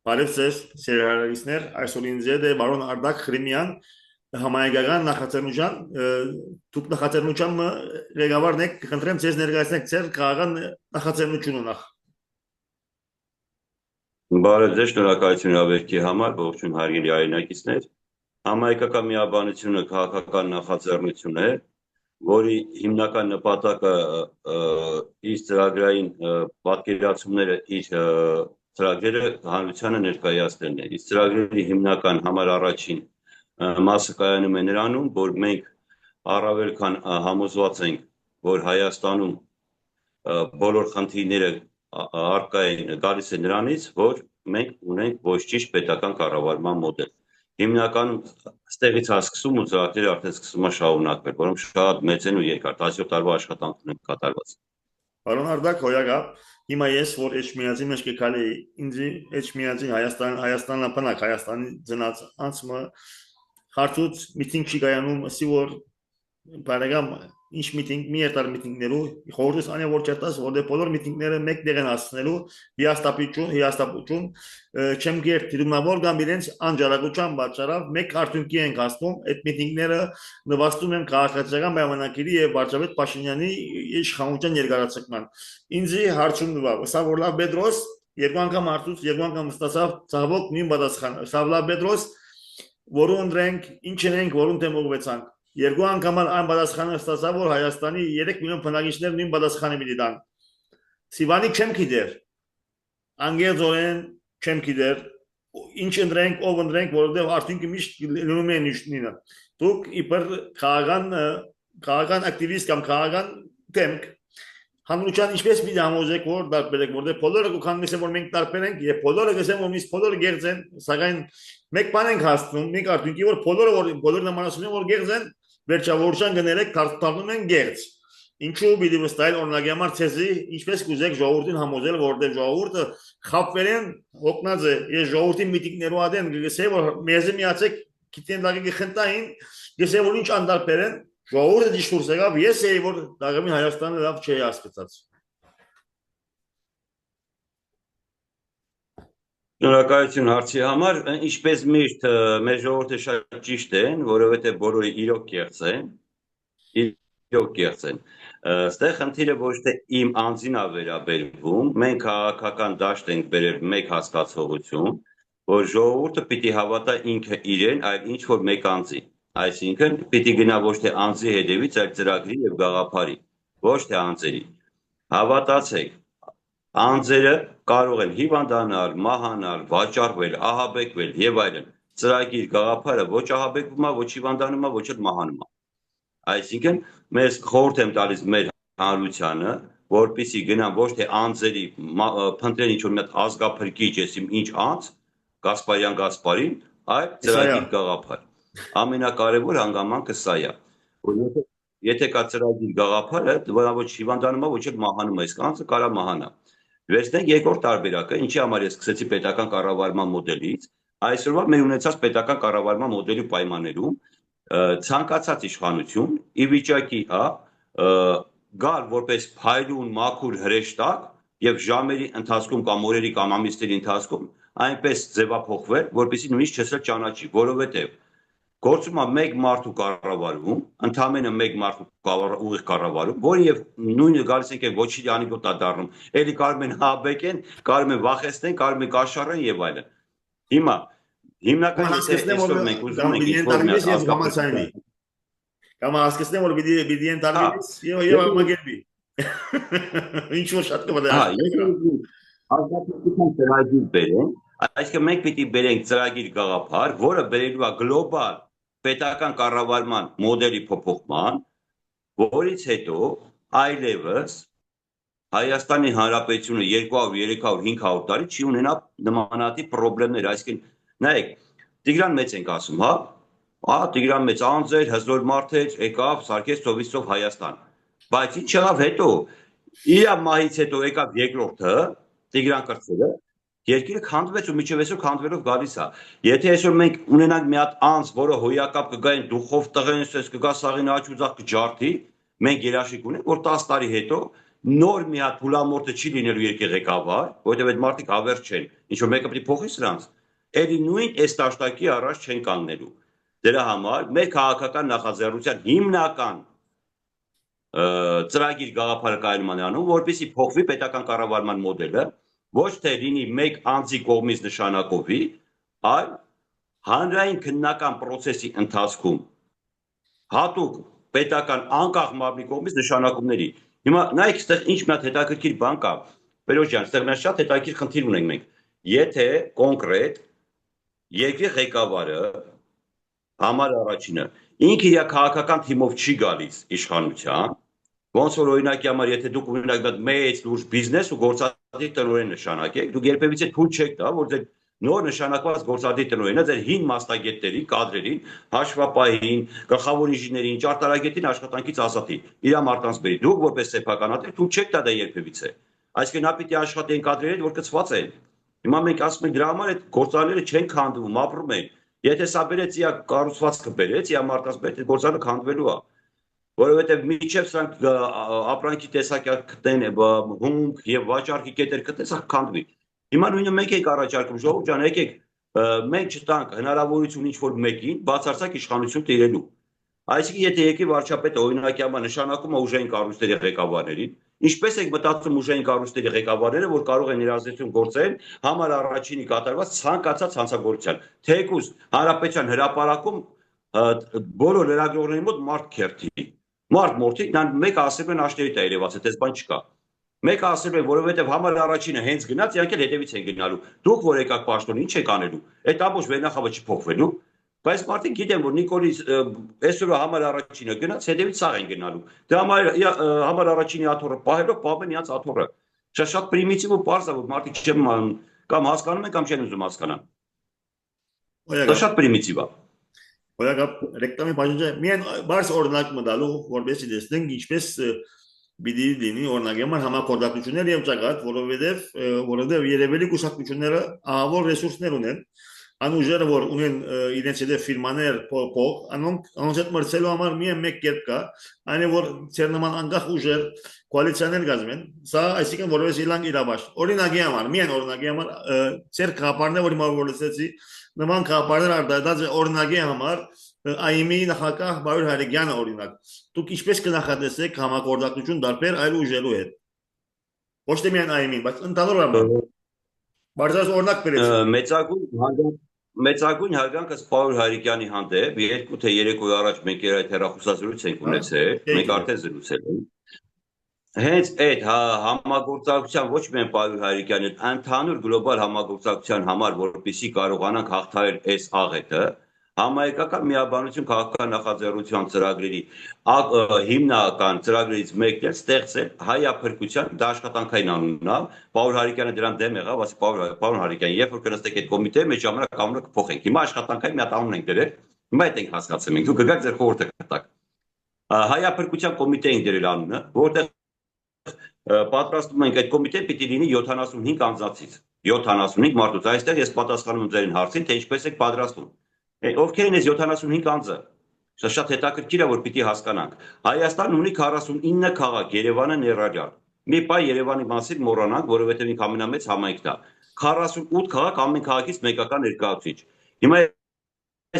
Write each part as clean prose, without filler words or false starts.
Բարև ձեզ, սիրահարիստներ, այսօր ինձ հետ է բարոն Արդակ Խրիմյան, համայնքական նախաձեռնության, դուք նախաձեռնության ղեկավարն եք, կխնդրեմ ձեզ ներկայացնեք ձեր քաղաքական նախաձեռնությունը նախ։ Բարև ձեզ, շնորհակալություն հավերքի համար, ողջույն հարգելի հայրենակիցներ։ Համայնքական միաբանությունը քաղաքական նախաձեռնություն է, որի հիմնական նպատակը իր ծրագրային պատկերացումները իր ծրագրերը հանրությանը ներկայացնելն է։ Իսկ ծրագրերի հիմնական համար առաջին մասը կայանում է նրանում, որ մենք առավել քան համոզված ենք, որ Հայաստանում բոլոր խնդիրները առկա են գալիս է նրանից, որ մենք ունենք ոչ ճիշտ պետական կառավարման մոդել։ Հիմնականում ստեղից է սկսում ու ծրագրերը արդեն սկսում է շարունակվել, որոնք շատ մեծ են ու երկար, 17 տարվա աշխատանք ունենք կատարված։ Բարոն Արդակ, հոյակապ, հիմա ես, որ Էջմիածի մեջ կգալի, ինձ Էջմիածի Հայաստանն ապանակ, Հայաստանի ծնած անցմը հարցուց միտինգ չի կայանում, ասի որ բարեկամ ինչ միտինգ, մի երկար միտինգներու, խորհուրդս անե որ չտաս, որտեղ բոլոր միտինգները մեկ տեղ են հասնելու, հիաստապություն, չեմ գեր դիմավոր կամ իրենց անջարակության պատճառով մեկ արդյունքի են հասնում, այդ միտինգները նվաստում են քաղաքացիական պայմանագիրի եւ վարչապետ Փաշինյանի իշխանության ներկայացման։ Ինձի հարցումն է, սա որ լավ Պետրոս երկու անգամ հարցուց, երկու անգամ ստացավ ցավոք նույն պատասխանը։ Սա լավ Պետրոս, որոնց ենք, ինչ ենք, որոնց դեմ ուղղվեցանք։ Երկու անգամ այն պատասխանը ստացավ, որ Հայաստանի 3 միլիոն բնակիչներ նույն պատասխանը մի դան։ Սիվանի չեմ գիտեր։ Անգերձորեն չեմ գիտեր։ Ինչ ընտրենք, ով ընտրենք, որովհետև արդյունքը միշտ լինում է նույնը։ Դուք իբր քաղաքական ակտիվիստ կամ քաղաքական դեմք հանրության ինչպես մի համոզեք, որ տարբերեք, որտեղ բոլորը կքաննեսեն, որ մենք տարբեր ենք, եւ բոլորը գսեն, որ մենք բոլորը գերձ են, սակայն մեկ բան ենք հասնում, մեկ արդյունքի, որ բոլորը նմանացնում են, որ գերձ են, վերջավորության գներեք դառնում են գերձ։ Ինչու պիտի վստահել օրինակի համար ցեզի, ինչպես կուզեք ժողովրդին համոզել, որտեղ ժողովուրդը խապվել են, օգնած է, ես ժողովրդի միտինգներու ադեն գսե, որ մեզի միացեք, գիտեն դակի խնդային, գսե, որ ինչ անդարբեր են, ժողովուրդը դիշուրս եկավ, ես էի, որ դաղամին Հայաստանը լավ չէի հասկացած։ Շնորհակալություն հարցի համար, ինչպես միշտ մեր ժողովուրդը շատ ճիշտ են, որովհետև բոլորը իրոք կեղծ են։ Ստեղ խնդիրը ոչ թե իմ անձին է վերաբերվում, մենք քաղաքական դաշտ ենք բերել մեկ հասկացողություն, որ ժողովուրդը պիտի հավատա ինքը իրեն, այլ ինչ որ մեկ անձի։ Այսինքն պիտի գնա ոչ թե անձի հետևից, այլ ծրագրի եւ գաղափարի, ոչ թե անձերի։ Հավատացեք, անձերը կարող են հիվանդանալ, մահանալ, վաճառվել, ահաբեկվել եւ այլն։ Ծրագիր գաղափարը ոչ ահաբեկվում է, ոչ հիվանդանում է, ոչ էլ մահանում է։ Այսինքն մեզ խորհուրդ եմ տալիս մեր հանրությանը, որպեսզի գնան ոչ թե անձերի փնտրեն ինչ որ մի հատ ազգափրկիչ, եսիմ ինչ անձ, Գասպարյան, այլ ծրագիր գաղափար։ Ամենակարևոր հանգամանքը սա է, որ եթե կա ծրագիր գաղափարը, ոչ հիվանդանում է, ոչ էլ մահանում է, իսկ անձը կարա մահանա։ Վերցնենք երկրորդ տարբերակը, ինչի համար ես սկսեցի պետական կառավարման մոդելից, այսօրվա մեր ունեցած պետական կառավարման մոդելի պայմաններում ցանկացած իշխանություն ի վիճակի է գալ որպես փայլուն մաքուր հրեշտակ եւ ժամերի ընթացքում կամ օրերի կամ ամիսների ընթացքում այնպես ձևափոխվել, որպեսզի նույնիսկ չես ճանաչի, որովհետեւ գործում է մեկ մարդու կառավարում, ընդամենը մեկ մարդու ուղիղ կառավարում, որը եւ նույնը գալիս են ոչի անեկդոտա դառնում, էլի կարող են հաբեկեն, կարող են վախեցնեն, կարող են կաշառեն եւ այլն։ Հիմա հիմնական այսօր մենք ուզում ենք ինչ-որ Կամ հասկացնեմ, որ պիտի ընդառնես եւ ամագերբի։ Ինչ որ շատ կվադա։ Ազգային ծրագիր բերեն, այսինքն մենք պիտի բերենք ծրագիր գաղափար, որը բերելու է գլոբալ պետական կառավարման մոդելի փոփոխման, որից հետո այլևս Հայաստանի Հանրապետությունը 200, 300, 500 տարի չի ունենա նմանատիպ խնդիրներ, այսինքն նայեք, Տիգրան մեծ ենք ասում, հա, Տիգրան մեծ անձեր, հզոր մարդեր, եկավ, սարքեց ծովից Հայաստան։ Բայց ինչ եղավ հետո, իր մահից հետո եկավ երկրորդը, Տիգրան Կրծերը, երկիրը քանդվեց ու միջև այսօր քանդվելով գալիս է։ Եթե այսօր մենք ունենանք մի հատ անձ, որը հոյակապ կգային դուխով տղեն, կգա սաղին աճ ու ձախ կջարդի, մենք երաշխիք ունենք, որ 10 տարի հետո նոր մի հատ փուլամորթը չի լինելու երկրի ղեկավար, որովհետև այդ մարդիկ հավերժ չեն, ինչ որ մեկը պետք է փոխի սրանց, էլի նույն այս տաշտակի առաջ չեն կանգնելու։ Դրա համար մեր քաղաքական նախաձեռնության հիմնական ծրագիր գաղափարը կայացման անում, որպեսզի փոխվի պետական կառավարման մոդելը, ոչ թե լինի մեկ անձի կողմից նշանակովի, այլ հանրային քննական process-ի ընթացքում հատուկ պետական անկախ մարմնի կողմից նշանակումների։ Հիմա նայեք, այստեղ ինչ մի հատ հետաքրքիր բան կա։ Պերոջ ջան, այստեղ մենք շատ հետաքրքիր խնդիր ունենք մենք։ Եթե կոնկրետ երկրի ղեկավարը համար առաջինը ինքը իր քաղաքական թիմով չի գալիս իշխանության, ոնց որ օրինակի համար եթե դուք օրինակ մեծ լուրջ բիզնես ու գործադիր տնօրեն նշանակեք, դուք երբևիցե թույլ չեք տա, որ ձեր նոր նշանակված գործադիր տնօրենը ձեր հին մասնագետներին, կադրերին, հաշվապահին, գլխավոր ինժեներին, ճարտարագետին աշխատանքից ազատի, իր մարդկանց բերի։ Դուք որպես սեփականատեր թույլ չեք տա դա երբևիցե։ Այսինքն նա պիտի աշխատի այն կադրերին, որ կցված են։ Հիմա մենք ասում ենք դրա համար այդ գործարարները չեն քանդվում, ապրում են։ Եթե սա բերեց իր կառուցվածքը բերեց, իր մարդկանց բերեց, այդ գործարարը քանդվելու է։ Որովհետև միջև սրանք ապրանքի տեսակյատ գտնեն, հումք եւ վաճառքի կետեր գտնեն, սա քանդվի։ Հիմա նույնը մենք ենք առաջարկում, ժողովուրդ ջան, եկեք մենք չտանք հնարավորություն ինչ-որ մեկին բացարձակ իշխանություն տիրելու։ Այսինքն եթե երկրի վարչապետը օրինակի համար նշանակում է ուժային կառույցների ղեկավարներին, ինչպես եք մտածում ուժային կառույցների ղեկավարները, որ կարող են իրազեկություն գործել համար առաջինի կատարված ցանկացած հանցագործության։ Թեկուզ հանրապետության հրապարակում բոլոր լրագրողների մոտ մարդ քերթի։ Մարդ մորթի, մեկը ասել են աշտերի տա երևաց, այդպես բան չկա։ Մեկը ասել է, որովհետև համար առաջինը հենց գնաց, իրանք էլ հետևից են գնալու։ Դուք որ եկաք պաշտոն, ինչ եք անելու։ Այդ ամբողջ վերնախավը չի փոխվելու։ Բայց մարդիկ գիտեն, որ Նիկոլի այսօր համար առաջինը գնաց, հետևից սաղ են գնալու։ Դե համար առաջինի աթոռը պահելով պահեն իրաց աթոռը։ Շատ պրիմիտիվ ու պարզ է, որ մարդիկ չեն կամ հասկանում են կամ չեն ուզում հասկանալ։ Դա շատ պրիմիտիվ է։ Օրինակ ռեկլամի բաժինը միայն բարձ օրինակ մտալու, որպես դեսնենք ինչպես պիտի լինի օրինակ համար համակարգություններ եւ ճակատ, որովհետեւ երևելի կուսակցությունները ահավոր ռեսուրսներ ունեն, անուժերը որ ունեն իրենց հետ ֆիրմաներ փող, անոնց հետ մրցելու համար միայն մեկ կերպ կա, այն է որ ցեր նման անկախ ուժեր կոալիցիաներ գազմեն, սա այսինքն որպես իլանգ իրավաշ։ Օրինակի համար, միայն օրինակի համար ցեր կապարները որ հիմա որսեցի, նման կապարներ արտադրած օրինակի համար ԱԻՄ-ի նախագահ Բարույր Հայրիկյանը օրինակ, դուք ինչպես կնախատեսեք համագործակցություն դարբեր այլ ուժերու հետ։ Ոչ թե միայն ԱԻՄ-ին, բայց ընդհանուր բարձրաց օրինակ բերեցի։ Մեծագույն հարգանքս Պարույր Հայրիկյանի հանդեպ 2 թե 3 օր առաջ մենք իր այդ հեռախոսազրույց ենք ունեցել, մենք արդեն զրուցել ենք։ Հենց այդ համագործակցության ոչ միայն Պարույր Հայրիկյանի, ընդհանուր գլոբալ համագործակցության համար, որպեսզի կարողանանք հաղթահարել այս աղետը, համահայկական միաբանություն քաղաքական նախաձեռնության ծրագրերի հիմնական ծրագրերից մեկն է ստեղծել հայափրկության դա աշխատանքային անունն է Պարույր Հայրիկյանը դրան դեմ եղավ, ասի Պարույր Հայրիկյան, երբ որ կնստեք այդ կոմիտեի մեջ ժամանակ կանոնը կփոխենք։ Հիմա աշխատանքային մի հատ անուն ենք դրել, հիմա այդ ենք հասկացել մենք, դուք գաք ձեր խորհուրդը կտաք։ Հայափրկության կոմիտե ենք դրել անունը, որտեղ պատրաստում ենք այդ կոմիտեն պիտի լինի 75 անձնացից, 75 մարդուց։ Այստեղ ես պատասխանում եմ ձերին հարցին, թե ինչպես եք պատրաստում։ Ովքեր են այս 75 անձը։ Շատ հետաքրքիր է որ պիտի հասկանանք։ Հայաստանն ունի 49 քաղաք, Երևանը ներառյալ։ Մի պահ Երևանի մասին մոռանանք, որովհետև ինքը ամենամեծ համայնքն է։ 48 քաղաք ամեն քաղաքից մեկական ներկայացուցիչ։ Հիմա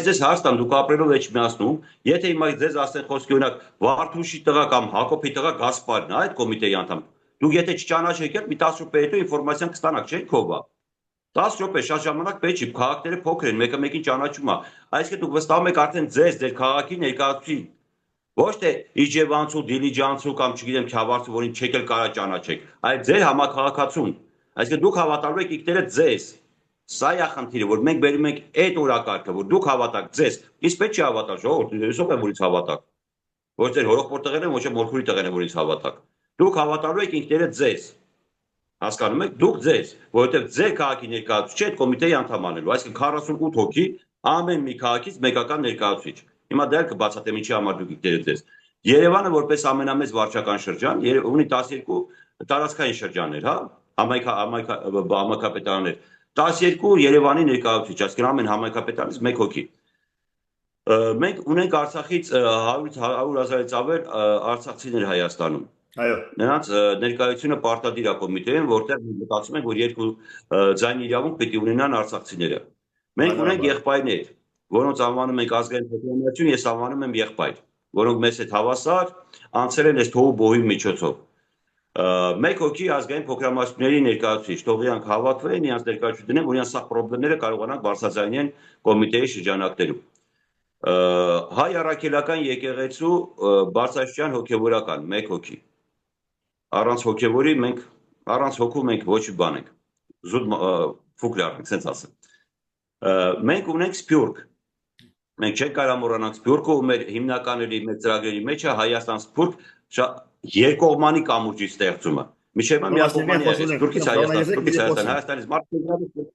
ես հարց տամ, դուք ապրելով Էջմիածնում, եթե հիմա ձեզ ասեն խոսքի օրինակ Վարդուշի տղա կամ Հակոբի տղա Գասպարն է, այդ կոմիտեի անդամ։ Դուք եթե չճանաչեք, մի 10 րոպե հետո ինֆորմացիան կստանաք, չէ՞, քովա։ 10 րոպե շատ ժամանակ պետք չի, քաղաքները փոքր են, մեկը մեկին ճանաչում է։ Այսինքն դուք վստահում եք արդեն ձեր քաղաքի ներկայացուցի։ Ոչ թե Իջևանցու, Դիլիջանցու կամ չգիտեմ Քյավառցու, որին չեք էլ կարա ճանաչեք, այլ ձեր համակարգացուն։ Այսինքն դուք հավատալու եք ինքներդ ձեզ։ Սա է խնդիրը, որ մենք բերում ենք այդ օրակարգը, որ դուք հավատաք ձեզ։ Իսկ պետք չի հավատալ, ժողովուրդ, եսօք եմ որից հավատաք։ Ոչ ձեր հորոխբոր տղերն են, ոչ էլ մորքուրի տղերն են, որից հավատաք։ Դուք հավատալու եք ինքներդ ձեզ։ Հասկանում եք, դուք ձեզ, որովհետև ձեր քաղաքի ներկայացուցիչ այդ կոմիտեի անդամ անելու, այսինքն 48 հոգի ամեն մի քաղաքից մեկական ներկայացուցիչ։ Հիմա դա կբացատրեմ ինչի համար դուք ինքներդ ձեզ։ Երևանը որպես ամենամեծ վարչական շրջան, ունի 12 տարածքային շրջաններ, հա, համայնքապետարաններ, 12 Երևանի ներկայացուցիչ, այսինքն ամեն համայնքապետարանից 1 հոգի։ Մենք ունենք Արցախից 100,000-ից ավել արցախցիներ Հայաստանում։ Այո։ Նրանց ներկայությունը պարտադիր է կոմիտեին, որտեղ մտածում ենք, որ երկու ձայն իրավունք պետք է ունենան արցախցիները։ Մենք ունենք Բնականաբար։ եղբայրներ, որոնց անվանում ենք ազգային փոքրամասնություն, ես անվանում եմ եղբայր, որոնք մեզ հետ հավասար անցել են այս թողու բոհի միջոցով։ Մեկ հոգի ազգային փոքրամասնությունների ներկայացուցիչ, թող իրանք հավատվեն, իրանք ներկայացուցիչ դնեն, որ իրանք սա խնդիրները կարողանան բարձրաձայնեն կոմիտեի շրջանակներում։ Հայ առաքելական եկեղեցու բարձրաստիճան հոգևորական մեկ հոգի։ Առանց հոգևորի մենք առանց հոգու մենք ոչ մի բան ենք։ Զուտ ֆուկլար ենք, sense ասեմ։ Մենք ունենք Սփյուռք։ Մենք չենք կարող մոռանալ Սփյուռքը, ու մեր հիմնականների մեր ծրագրերի մեջ է Հայաստան Սփյուռք երկկողմանի կամուրջի ստեղծումը։ Միջև միակողմանի է Սփյուռքից Հայաստան, Սփյուռքից Հայաստան, Հայաստանից մարդիկ։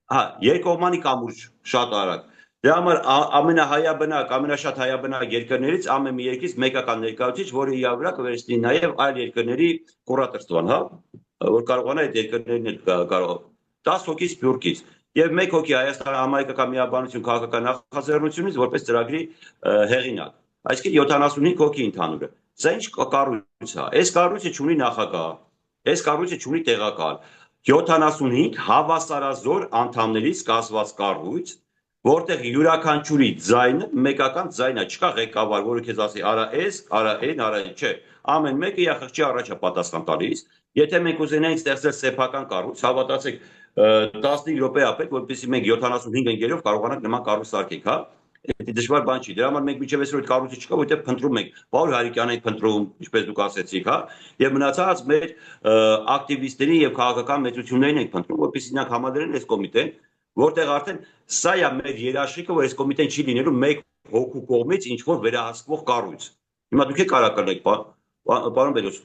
Հա, երկկողմանի կամուրջ շատ արագ։ Դրա համար ամենահայաբնակ, ամենաշատ հայաբնակ երկրներից ամեն մի երկրից մեկական ներկայացուցիչ, որը իր վրա կվերցնի նաև այլ երկրների կուրատորստվան, հա, որ կարողանա այդ երկրներն կարող 10 հոգի Սփյուռքից եւ 1 հոգի Հայաստան համայնքական միաբանություն քաղաքական նախաձեռնությունից որպես ծրագրի հեղինակ։ Այսինքն 75 հոգի ընդհանուրը։ Սա ինչ կառույց է։ Այս կառույցը չունի նախագահ, այս կառույցը չունի տեղակալ։ 75 հավասարազոր անդամներից կազմված կառույց, որտեղ յուրաքանչյուրի ձայնը մեկական ձայն է, չկա ղեկավար, որը քեզ ասի արա էս, արա այն, արա այն, չէ։ Ամեն մեկը իր խղճի առաջ է պատասխան տալիս։ Եթե մենք ուզենայինք ստեղծել սեփական կառույց, հավատացեք 15 րոպե ապեք, որպեսզի մենք 75 ընկերով կարողանանք նման կառույց սարքենք, հա։ Դա դժվար բան չի։ Դրա համար մենք միջև այսօր այդ կառույցը չկա, որտեղ փնտրում ենք։ Պաուլ Հարիկյանն ենք փնտրում, ինչպես դուք ասեցիք, հա, եւ մնացած մեր ակտիվիստների եւ քաղաքական մեծություններին ենք փնտրում, որպեսզի նրանք համադրեն այս կոմիտեն, որտեղ արդեն սա է մեր երաշխիքը, որ այս կոմիտեն չի լինելու մեկ հոգու կողմից ինչ որ վերահսկվող կառույց։ Հիմա դուք եք կարող կրնեք, պարոն Բելոս։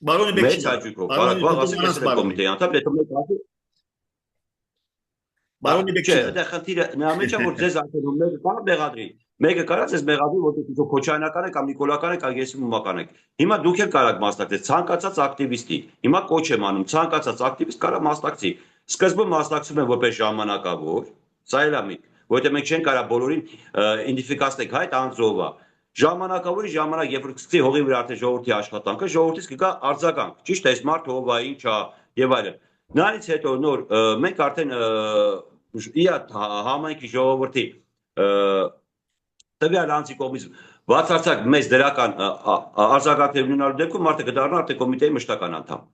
Բարոն Բեկչյան։ Մեծ հաճույքով, կարող ասեք ես այդ կոմիտեի անդամ, եթե մեկ ասի Բարոն Բեկչյան։ Չէ, դա խնդիրը նրա մեջ է, որ ձեզ ասում մեկը կարող մեղադրի։ Մեկը կարած ես մեղադրի, որտեղ դուք Քոչարյանական եք կամ Նիկոլական եք, կամ ես ումական եք։ Հիմա դուք եք կարող մասնակցել ցանկացած ակտիվիստի։ Հիմա կոչ եմ անում, ցանկացած ակտիվիստ կարող մասնակցի։ Սկզբում մասնակցում են որպես ժամանակավոր, սա էլ է միտք, որտեղ մենք չենք կարող բոլորին իդենտիֆիկացնել հայտ անձովա։ Ժամանակավորի ժամանակ, երբ որ սկսի հողի վրա արդեն ժողովրդի աշխատանքը, ժողովրդից կգա արձագանք։ Ճիշտ է, այս մարդ հողվա ինչ է եւ այլն։ Նրանից հետո նոր մենք արդեն իա համայնքի ժողովրդի տվյալ անձի կողմից բացարձակ մեծ դրական արձագանքներ ունենալու դեպքում մարդը կդառնա արդեն կոմիտեի մշտական անդամ։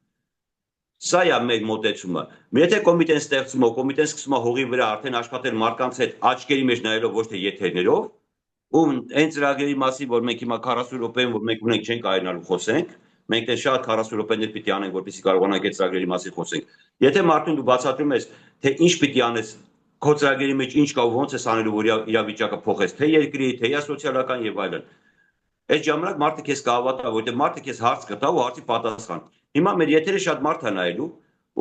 Սա է մեր մոտեցումը։ Եթե կոմիտեն ստեղծում է, կոմիտեն սկսում է հողի վրա արդեն աշխատել մարդկանց հետ աչքերի մեջ նայելով ոչ թե եթերներով, ու այն ծրագրերի մասին, որ մենք հիմա 40 րոպեում, որ մենք ունենք չենք այրանալու խոսենք, մենք դե շատ 40 րոպեներ պիտի անենք, որպեսզի կարողանանք այդ ծրագրերի մասին խոսենք։ Եթե մարդուն դու բացատրում ես, թե ինչ պիտի անես, քո ծրագրերի մեջ ինչ կա ու ոնց ես անելու, որ իրավիճակը փոխես, թե երկրի, թե սոցիալական եւ այլն։ Այդ ժամանակ մարդը քեզ կհավատա, որտեղ մարդը քեզ հարց կտա ու հարցի պատասխան։ Հիմա մեր եթերը շատ մարդ է նայելու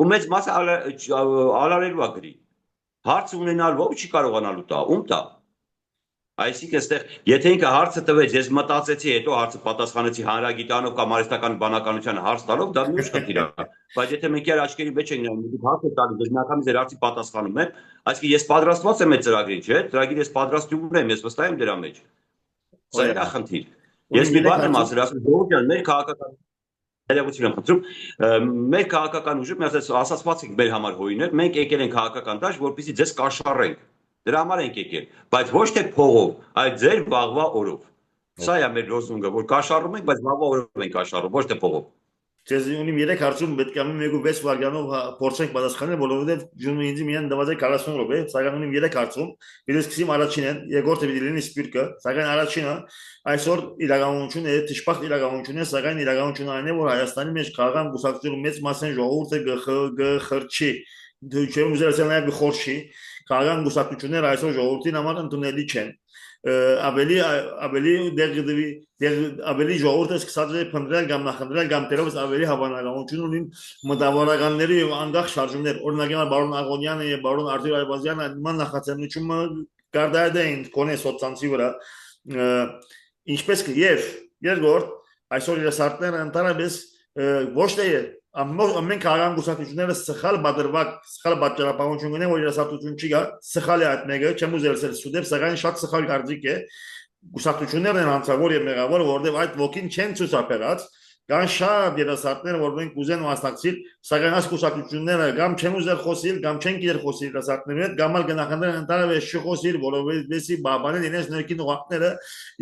ու մեծ մասը ալարելու է գրի։ Հարց ունենալու ով չի կարողանալու տա, ում տա։ Այսինքն այստեղ եթե ինքը հարցը տվեց, ես մտածեցի, հետո հարցը պատասխանեցի հանրագիտանով կամ արհեստական բանականության հարց տալով, դա մյուս խնդիր է։ Բայց եթե մենք իր աչքերի մեջ ենք նայում, դուք հարց եք տալիս, բնականից ձեր հարցի պատասխանում եմ, այսինքն ես պատրաստված եմ այդ ծրագրին, չէ՞, ծրագիր ես պատրաստում ունեմ, ես վստահ եմ դրա մեջ։ Սա է խնդիր։ Ես մի բան եմ ասել, ասում Ժողովյան, մեր քաղաքական ներողություն եմ խնդրում, մեր քաղաքական ուժը մենք ասացված ենք մեր համար հույներ, մենք եկել ենք քաղաքական դաշտ, որպեսզի ձեզ կաշառենք։ Դրա համար ենք եկել, բայց ոչ թե փողով, այլ ձեր վաղվա օրով։ Սա է մեր լոզունգը, որ կաշառում ենք, բայց վաղվա օրով ենք կաշառում, ոչ թե փողով։ Ձեզ ունիմ 3 հարցում պետք է մենք 6 վայրկյանով փորձենք պատասխանել, որովհետև ջունը ինձ միան դավաձե 40 րոպե, սակայն ունիմ 3 հարցում, դից սկսեմ առաջինն, երկրորդը պիտի լինի Սփյուռքը, սակայն առաջինը այսօր իրականություն է, դժբախտ իրականություն է, սակայն իրականությունը այն է, որ Հայաստանի մեջ քաղաքական գուսակցության մեծ մասն ժողովուրդը գխրչի, դուք ուզեցել նաև գխորշի, քաղաքական գուսակցությունները այսօր ժողովրդին համար ընդունելի չեն։ ավելի ժողովուրդը սկսած է փնտրել կամ նախընտրել կամ դերովս ավելի հավանականություն ունին մտավորականների եւ անկախ շարժումներ, օրինակ բարոն Աղոնյանը եւ բարոն Արտուր Այվազյանը նման նախաձեռնությունը կարտադրեն կոնե սոցցանցի վրա, ինչպես եւ երկրորդ այսօր իրասարտները ընդհանրապես ոչ թե ամեն քաղաքական գուսակցությունները սխալ բادرվակ, սխալ պատճառաբանություն ունեն, որ իրասարտություն չի գա, սխալ է այդ մեկը, չեմ ուզել սուդել, սակայն շատ սխալ կարծիք է, գուսակցություններն են հանցավոր եւ մեղավոր, որովհետեւ այդ ոգին չեն ցուցաբերած, Կան շատ երասարտներ, որ մենք ուզեն մասնակցել, սակայն այս կուսակցությունները կամ չեն ուզել խոսել, կամ չեն գիտեր խոսել երասարտների հետ, կամ էլ գնահատել ընդհանրապես չխոսել, որովհետեւ բաբանեն իրենց ներքին ուղղակները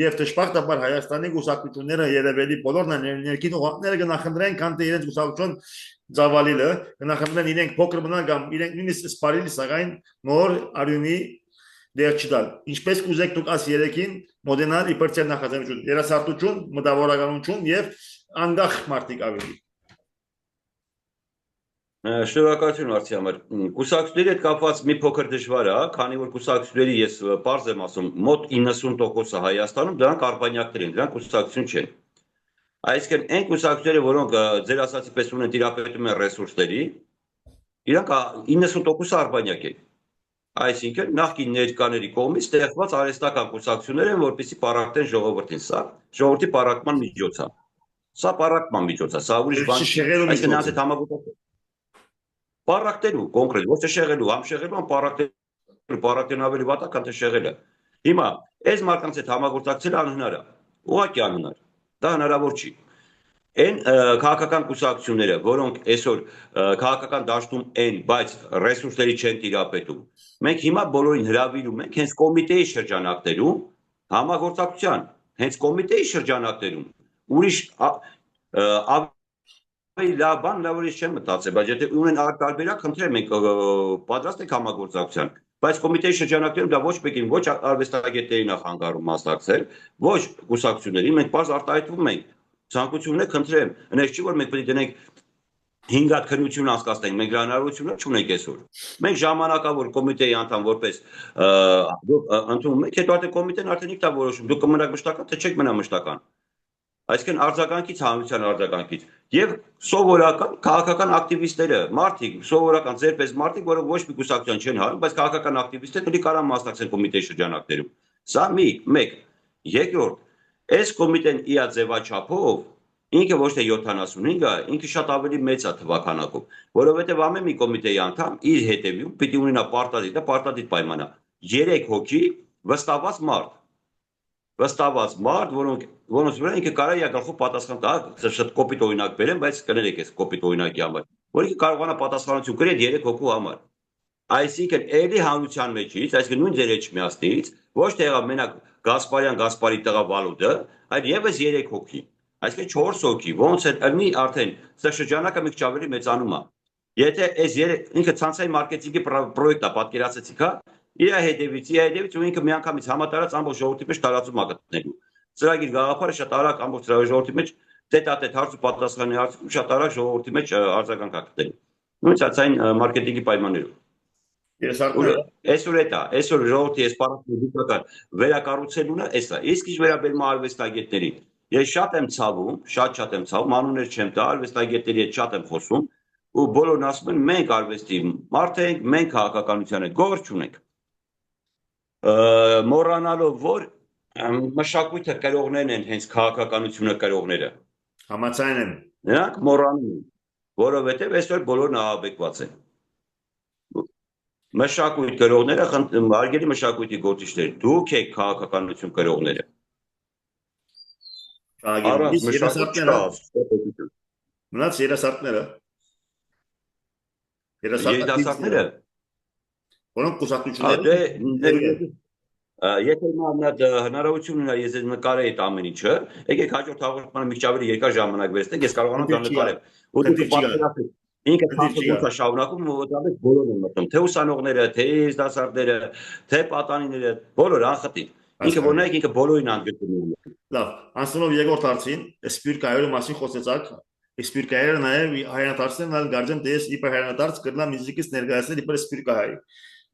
եւ դժբախտաբար Հայաստանի կուսակցությունները երևելի բոլոր ներքին ուղղակները գնահատեն, քան թե իրենց կուսակցություն ծավալիլը, գնահատեն իրենք փոքր մնան կամ իրենք նույնիսկ սպարիլ, սակայն նոր արյունի դեր չդալ։ Ինչպես կուզեք դուք աս երեքին մոդենալ իբր ծեր նախաձեռնություն, երասարտություն, մտավորականություն եւ անդախ մարդիկ ավելի։ Շնորհակալություն հարցի համար։ Կուսակցությունների հետ կապված մի փոքր դժվար է, քանի որ կուսակցությունների ես պարզ եմ ասում, մոտ 90%-ը Հայաստանում դրանք արբանյակներ են, դրանք կուսակցություն չեն։ Այսինքն այն կուսակցությունները, որոնք ձեր ասացի պես ունեն տիրապետում են ռեսուրսների, իրանք 90%-ը արբանյակ են։ Այսինքն նախկին ներկաների կողմից ստեղծված արհեստական կուսակցություններ են, որպեսզի պարակտեն ժողովրդին, սա ժողովրդի պարակման միջոց է։ Սա պարակման միջոց է, սա ուրիշ բան չի։ Այսինքն նրանց հետ համագործակցել պարակտելու կոնկրետ, ոչ թե շեղելու, համ շեղելու, համ պարակտելու, պարակտելն ավելի վատ է, քան թե շեղելը։ Հիմա այս մարդկանց հետ համագործակցելը անհնար է, ուղղակի անհնար, դա հնարավոր չի։ Այն քաղաքական կուսակցությունները, որոնք այսօր քաղաքական դաշտում են, բայց ռեսուրսների չեն տիրապետում, մենք հիմա բոլորին հրավիրում ենք հենց կոմիտեի շրջանակներում համագործակցության, հենց կոմիտեի շրջանակներում, ուրիշ ավելի լավ բան, լավ որ ես չեմ մտածել, բայց եթե ունեն տարբերակ, խնդրեմ ենք պատրաստ եք համագործակցության, բայց կոմիտեի շրջանակներում դա ոչ մեկին, ոչ արվեստագետներին է խանգարում մասնակցել, ոչ կուսակցություններին, մենք պարզ արտահայտվում ենք ցանկությունն է, խնդրեմ, այնպես չի որ մենք պետք է դնենք 5 հատ քննություն անցկացնենք, մենք դրա հնարավորությունը չունենք այսօր։ Մենք ժամանակավոր կոմիտեի անդամ որպես ընդունում ենք, հետո արդեն կոմիտեն արդեն ինքն է որոշում, դուք կմնաք մշտական, թե չեք մնա մշտական։ Այսինքն արձագանքից, հանրության արձագանքից եւ սովորական քաղաքական ակտիվիստները, մարդիկ, սովորական ձերպես մարդիկ, որոնք ոչ մի կուսակցություն չեն հարում, բայց քաղաքական ակտիվիստներ պետք է կարան մասնակցեն կոմիտեի շրջանակներում։ Սա մեկ։ Երկրորդ, այս կոմիտեն իա ձևաչափով ինքը ոչ թե 75 է, ինքը շատ ավելի մեծ է թվականակով, որովհետև ամեն մի կոմիտեի անդամ իր հետևում պիտի ունենա պարտադիր պայման է 3 հոգի վստահված մարդ, որոնց վրա ինքը կարող է գլխով պատասխան տա, շատ կոպիտ օրինակ բերեմ, բայց կներեք այս կոպիտ օրինակի համար, որ ինքը կարողանա պատասխանատվություն կրել 3 հոգու համար։ Այսինքն էլի հանրության մեջից, այսինքն նույն ձեր էջմիածնից, ոչ թե եղավ մենակ Գասպարի տղա Վալուդը, այլ եւս 3 հոգի, այսինքն 4 հոգի, ոնց է ըլնի արդեն սա շրջանակը մի քիչ ավելի մեծանում է։ Եթե այս ինքը ցանցային մարքեթինգի պրոյեկտ է, պատկերացեցիք, հա, իր հետևից ու ինքը միանգամից համատարած ամբողջ ժողովրդի մեջ տարածում է գտնելու։ Ծրագիր գաղափարը շատ արագ ամբողջ ժողովրդի մեջ տետատետ հարց ու պատասխանի հարցում շատ արագ ժողովրդի մեջ արձագանք է գտնելու։ Նույն ցանցային մարքեթինգի պայմաններով։ Այսօր ժողովրդի այս պարակտիկական վերակառուցելունը էս է։ Իսկ ինչ վերաբերում է արվեստագետներին, ես շատ եմ ցավում, անուններ չեմ տա, արվեստագետների հետ շատ եմ խոսում, ու բոլորն ասում են մենք արվեստի մարդ ենք, մենք քաղաքականության հետ գործ չունենք։ Մոռանալով որ մշակույթը կրողներն են հենց քաղաքականությունը կրողները։ Համաձայն եմ։ Նրանք մոռանում են, որովհետև այսօր բոլորն ահաբեկված են։ Մշակույթ կրողները, հարգելի մշակույթի գործիչներ, դուք եք քաղաքականություն կրողները։ Առանց մշակույթ մնաց երասարտները, որոնք կուսակցություններ Եթե հնարավորություն ունենա ես նկարեի այդ ամեն ինչը, եկեք հաջորդ հաղորդմանը մի քիչ ավելի երկար ժամանակ վերցնենք, ես կարողանամ դա նկարել։ Որտեղ ինքը փաստորեն շարունակում մոտավորապես բոլորն են մտնում, թե ուսանողները, թե երիտասարդները, թե պատանիները, բոլորը անխտիր։ Ինքը որ նայեք, ինքը բոլորին անգլիում է։ Լավ, անցնելով երկրորդ հարցին, սպիրկայերի մասին խոսեցաք, սպիրկայերը նաև հայրենադարձներն ալ գարձեմ դες իբր հայրենադարձ կրնա մյուզիկից ներկայացնել իբր սպիրկահայ։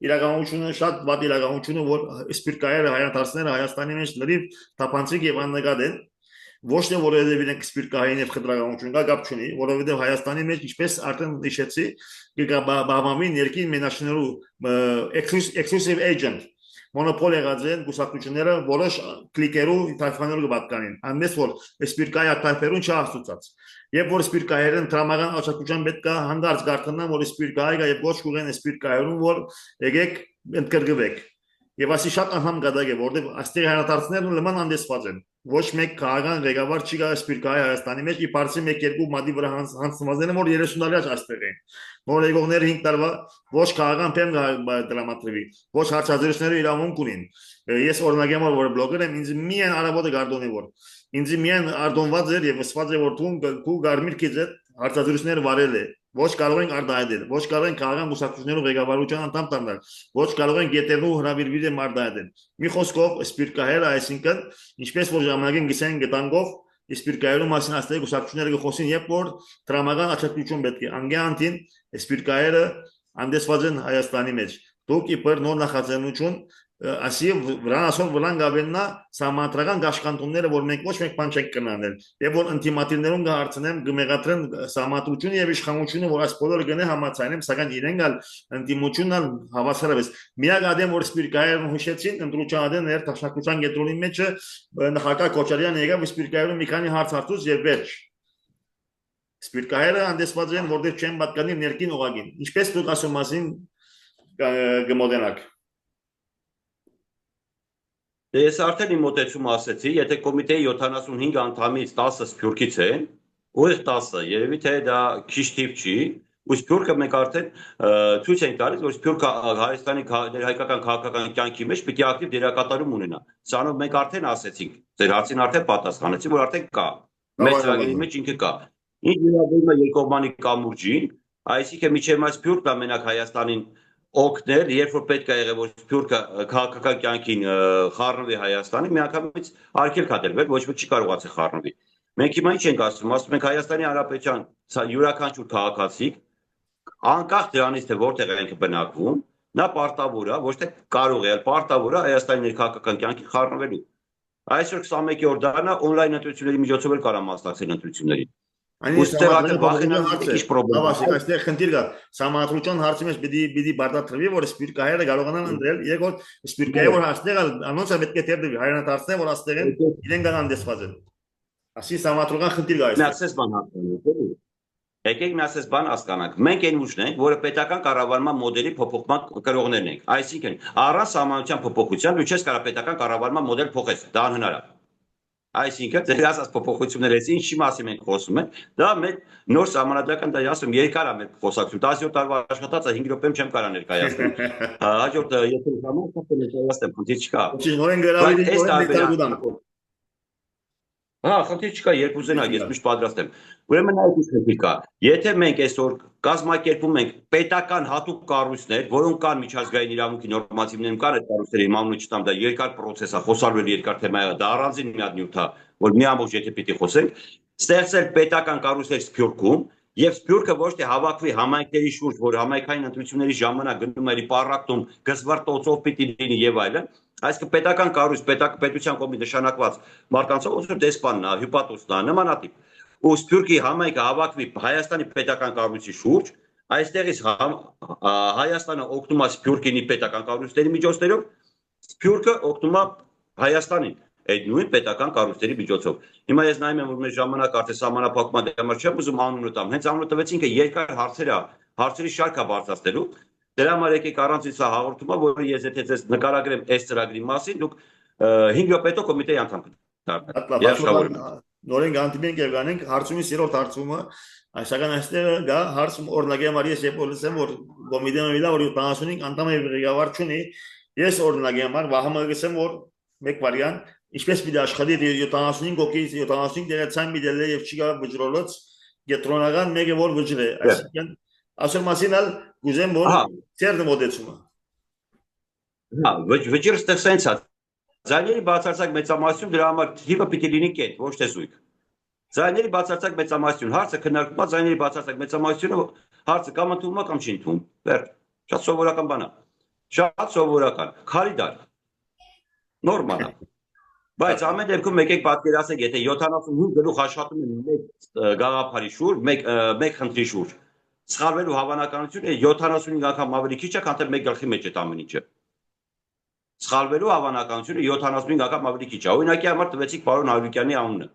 Իրականությունը շատ վատ իրականությունը, որ սպիրկայերը հայրենադարձները Հայաստանի մեջ լրիվ թափանցիկ եւ աննկատ են, ոչ թե որովհետեւ իրենք սպիրկահային եւ խտրականություն կապ չունի, որովհետեւ Հայաստանի մեջ ինչպես արդեն նշեցի, բավամին ներքին մենաշներու exclusive agent մոնոպոլ եղած են գուսակցությունները որոշ կլիկերու թայֆաներու պատկանին, այնպես որ սպիրկայա թայֆերուն չհասուցած։ Եվ որ սպիրկայերն տրամական աջակցության պետք է հանդարտ գարտնան, որ սպիրկայը եւ ոչ կուղեն սպիրկայերուն, որ եկեք ընդգրկվեք։ Եվ ասի շատ ահամ գադակ է, որտեղ աստեղ հայրենադարձներն լման անդեսված են։ ոչ մեկ քաղաքական ղեկավար չի գա Սպիրկայի Հայաստանի մեջ իբարցի 1-2 մատի վրա հանձնվածները որ 30 տարի այստեղ են որ եկողները 5 տարվա ոչ քաղաքական փեմ դրամատրվի ոչ հարցազրույցները իրավունք ունին ես օրինակ եմ որ բլոգեր եմ ինձ միայն արաբոդը գարդոնի որ ինձ միայն արտոնված էր եւ վսված է որ դու գարմիրքից այդ հարցազրույցները վարել է ոչ կարող են արտահայտել ոչ կարող են քաղաքական գուսակցություններով ղեկավարության անդամ դառնալ ոչ կարող են գետերու հրավիրվել եմ արտահայտել մի խոսքով Սպիրկահերը այսինքն ինչպես որ ժամանակին գիսեն գտանգով Սպիրկայերու մասին աստեղ գուսակցությունները գխոսին երբ որ դրամական աջակցություն պետք է անգյանտին Սպիրկայերը անդեսված են Հայաստանի մեջ դուք իբր նոր նախաձեռնություն ասի վրանասով վրան գավեննա սահմանադրական գաշկանտունները որ մենք ոչ մեկ բան չենք կնանել եւ որ ինտիմատիվներուն կհարցնեմ գմեղատրեն սահմանադրությունը եւ իշխանությունը որ այս բոլորը գնե համաձայնեմ սակայն իրենք ալ ինտիմությունն հավասարապես միակ ադեմ որ Սպիրկայերն հուշեցին ընտրության ադեն ներ տաշնակության կենտրոնի մեջ նախագահ Քոչարյանը եկավ Սպիրկայերուն մի քանի հարց հարցուց եւ վերջ Սպիրկայերը անդեսված են որտեղ չեն պատկանի ներքին օղակին ինչպես դուք ասում մասին գմոդենակ Ես արդեն իմ մոտեցում ասեցի, եթե կոմիտեի 75 անդամից 10-ը Սփյուռքից են, ուղիղ 10-ը, երևի թե դա քիչ թիվ չի, ու Սփյուռքը մենք արդեն ցույց ենք տալիս, որ Սփյուռքը Հայաստանի հայկական քաղաքական կյանքի մեջ պիտի ակտիվ դերակատարում ունենա։ Սրանով մենք արդեն ասեցինք, ձեր հարցին արդեն պատասխանեցի, որ արդեն կա։ Մեծ ծրագրի մեջ ինքը կա։ Ինչ վերաբերում է երկկողմանի կամուրջին, այսինքն միջև այս Սփյուռքն ամենակ Հայաստանին օգնել, երբ որ պետք է եղել որ Սփյուռքը քաղաքական կյանքին խառնվի Հայաստանի, միանգամից արգելք ա դրվել, ոչ ոք չի կարողացել խառնվի։ Մենք հիմա ինչ ենք ասում ենք Հայաստանի Հանրապետության յուրաքանչյուր քաղաքացի անկախ դրանից թե որտեղ ենք բնակվում, նա պարտավոր է, ոչ թե կարող է, այլ պարտավոր է Հայաստանի ներքաղաքական կյանքի խառնվելու։ Այսօր 21-րդ դարն է օնլայն ընտրությունների միջոցով էլ կարող մասնակցել ընտրություններին։ Այստեղ այստեղ խնդիր կա համադրության հարցի մեջ պիտի բարտադրվի որ Սպիրկայերը կարողանան ընտրել երբ որ Սպիրկայը որ այստեղ անոնցը պետք է դերդվի հայրենադարձն որ այստեղ են իրեն կան անդեսված են ասի համադրական խնդիր կա այստեղ Եկեք մի ասես բան հասկանանք մենք այն ուժն ենք որը պետական կառավարման մոդելի փոփոխման կրողներն ենք այսինքն առանց համանության փոփոխության դու չես կարող պետական կառավարման մոդել փոխես դա անհնար է Այսինքն ձեր ասած փոփոխությունները ինչի մասին ենք խոսում ենք դա մեր նոր համանդրական դա ասում երկար է մեր խոսակցություն 17 տարվա աշխատածը 5 րոպեում չեմ կարող ներկայացնել հաջորդ եթե ժամանակ ներկայացնեմ խնդիր չկա նորեն գրավի Հա, խնդիր չկա, երբ ուզենաք, ես միշտ պատրաստ եմ։ Ուրեմն այդ ինչ խնդիր կա։ Եթե մենք այսօր կազմակերպում ենք պետական հատուկ կառույցներ, որոնք կան միջազգային իրավունքի նորմատիվներում կան այդ կառույցների իմանունը չտամ, դա երկար process է, խոսալու երկար թեմա է, դա առանձին մի հատ նյութ է, որ մի ամբողջ եթե պիտի խոսենք, ստեղծել պետական կառույցներ Սփյուռքում Եվ Սփյուռքը ոչ թե հավաքվի համայնքների շուրջ, որ համայնքային ընտրությունների ժամանակ գնում էր պարակտում, գզվարտոցով պիտի լինի եւ այլն, այսինքն պետական կառույց, պետության կողմից նշանակված մարդկանցով ոնց դեսպանն է, հյուպատոսն է, նմանատիպ։ Ու Սփյուռքի համայնքը հավաքվի Հայաստանի պետական կառույցի շուրջ, այստեղից Հայաստանը օգնում է Սփյուռքինի պետական կառույցների միջոցներով, Սփյուռքը օգնում է Հայաստանին այդ նույն պետական կառույցների միջոցով։ Հիմա ես նայում եմ որ մեր ժամանակ արդեն սահմանափակման դեմար չեմ ուզում անունը տամ, հենց անունը տվեց ինքը երկար հարցերի շարք է բարձրացնելու։ Դրա համար եկեք առանց սա հաղորդումը, որը ես եթե ձեզ նկարագրեմ այս ծրագրի մասին, դուք 5 րոպե հետո կոմիտեի անդամ կդառնաք։ Նորեն գանտիմենք եւ գանենք հարցումից երրորդ հարցումը, այսական այստեղ գա հարցում օրինակի համար ես երբ որ լսեմ որ կոմիտեն ուղիլա որ 75 անդամ եւ ղեկավար չունի, ես օրինակի համար վահամը գսեմ որ մեկ վարիանտ Ինչպես պիտի աշխատի 75 հոգից 75 դերացան մի դել եւ չի գա վճռոլոց գետրոնական մեկը որ վճռ է այսինքն ասել մասին ալ գուզեմ որ ծերն մոդեցումը Հա վճռ ստեղծենց է Ձայների բացարձակ մեծամասնություն դրա համար թիվը պիտի լինի կետ ոչ թե զույգ Ձայների բացարձակ մեծամասնություն հարցը քննարկվում է ձայների բացարձակ մեծամասնությունը հարցը կամ ընդունվում է կամ չի ընդունվում վերջ շատ սովորական բան է շատ սովորական քարի դար նորմալ է Բայց ամեն դեպքում եկեք պատկերացնենք, եթե 75 գլուխ աշխատում են մեկ գաղափարի շուրջ, մեկ խնդրի շուրջ, սխալվելու հավանականությունը 75 անգամ ավելի քիչ է, քան թե մեկ գլխի մեջ այդ ամեն ինչը։ Սխալվելու հավանականությունը 75 անգամ ավելի քիչ է։ Օրինակի համար տվեցիք պարոն Հարությունյանի անունը։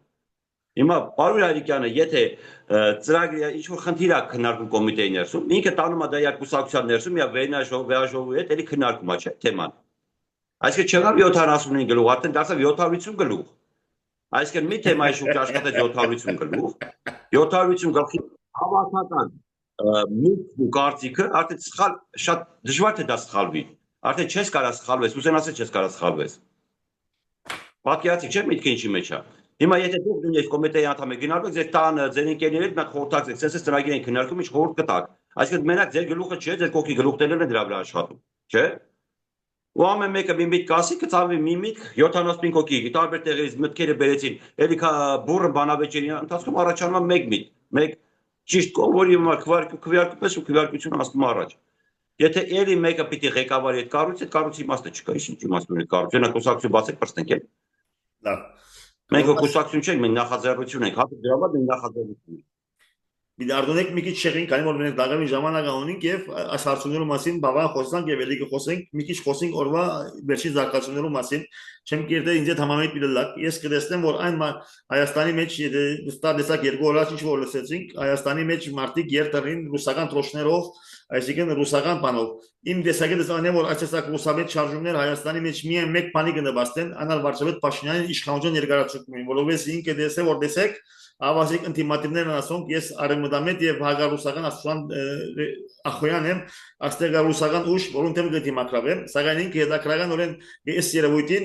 Հիմա պարոն Հարությունյանը, եթե ծրագրի ինչ-որ խնդիր է քննարկում կոմիտեի ներսում, ինքը տանում է դա երկուսակցության ներսում, եւ վերաժողովի հետ էլի քննարկում է, չէ՞, թեման։ Այսինքն չեղավ 75 գլուխ, արդեն դարձավ 750 գլուխ։ Այսինքն մի թեմայի շուրջ աշխատեց 750 գլուխ, 750 գլխի հավաքական միտքն ու կարծիքը արդեն սխալ, շատ դժվար թե դա սխալվի։ Արդեն չես կարա սխալվես, ուսենասել չես կարա սխալվես։ Պատկերացիք չէ միտքը ինչի մեջ է։ Հիմա եթե դուք նույնիսկ կոմիտեի անդամ եք գնալու, ձեր տանը, ձեր ընկերների հետ մատ խորհրդակցեք, sense ծրագիր են քննարկում, ինչ խորհուրդ կտակ։ Այսինքն մենակ ձեր գլուխը չէ, ձեր կողքի գլուխներն են դրա վրա աշխատում, չէ՞։ Ու ամեն մեկը մի միտք ասի, կծավի մի միտք 75 հոգի, տարբեր տեղերից մտքերը բերեցին, էլի բուրը բանավեճերի ընթացքում առաջանում է մեկ միտք, մեկ ճիշտ կողմ, որի համար քվեարկուպես ու քվեարկությունը ասում առաջ։ Եթե էլի մեկը պիտի ղեկավարի այդ կառույցը, այդ կառույցի իմաստը չկա, ինչ իմաստ ունի կառույցը, կուսակցություն բացեք պրստենք էլ։ Լավ։ Մենք կուսակցություն չենք, մենք նախաձեռնություն ենք, հատուկ դրա համար մենք նախաձեռնություն ենք։ Դարդոնեք մի քիչ շեղին, քանի որ մենք դակամի ժամանակ ունենք եւ այս հարցումների մասին բավական խոսանք եւ ելի կխոսենք, մի քիչ խոսենք օրվա վերջին զարգացումների մասին։ Չեմ գիտե ինձ հետ համամիտ պիտելակ։ Ես կտեսնեմ, որ այն Հայաստանի մեջ ստադեսակ երկու օր ինչ որ լսեցինք, Հայաստանի մեջ մարտիկ երթերին ռուսական տրոշներով, այսինքն ռուսական բանով։ Իմ տեսակետս անեմ, որ այսեցակ ռուսաբետ շարժումներ Հայաստանի մեջ միայն մեկ բանի կնպաստեն, անալ վարչապետ Փաշինյանի իշխանության ներկայացուցումին, որովհետեւ ինքը դեսե որ դեսեք ավազիկ ինտիմատիվներն ասոնք ես արևմտամետ եւ հագարուսական աստուան ախոյան եմ աստեղարուսական ուժ որոնց եմ գտիմակրավեմ սակայն ինքը հետաքրական օրեն ես երևույթին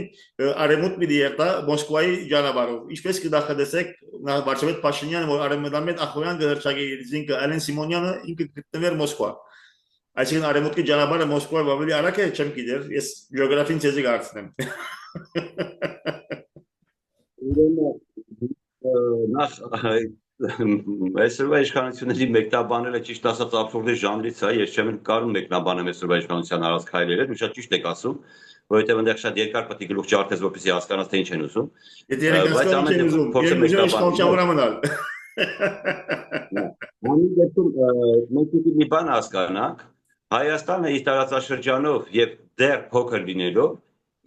արևմուտ մի դիերտա մոսկվայի ճանապարհով ինչպես կդախադեսեք վարչապետ Փաշինյանը որ արևմտամետ ախոյան գհրճագի ինքը Ալեն Սիմոնյանը ինքը գտնվեր Մոսկվա այսինքն արևմուտքի ճանապարհը Մոսկվայով ավելի արագ է չեմ գիտեր ես գեոգրաֆին ցեզի կարծնեմ Նախ այսօրվա իշխանությունների մեկնաբանելը ճիշտ ասած աբսուրդի ժանրից է, ես չեմ կարող մեկնաբանեմ այսօրվա իշխանության արած քայլերը, դու շատ ճիշտ եք ասում, որովհետև այնտեղ շատ երկար պետք է գլուխ ջարդես, որպեսզի հասկանաս թե ինչ են ուզում։ Բայց ամեն դեպքում փորձեմ մեկնաբանել։ Ամեն դեպքում մենք պիտի մի բան հասկանանք, Հայաստանը իր տարածաշրջանով եւ դեռ փոքր լինելով,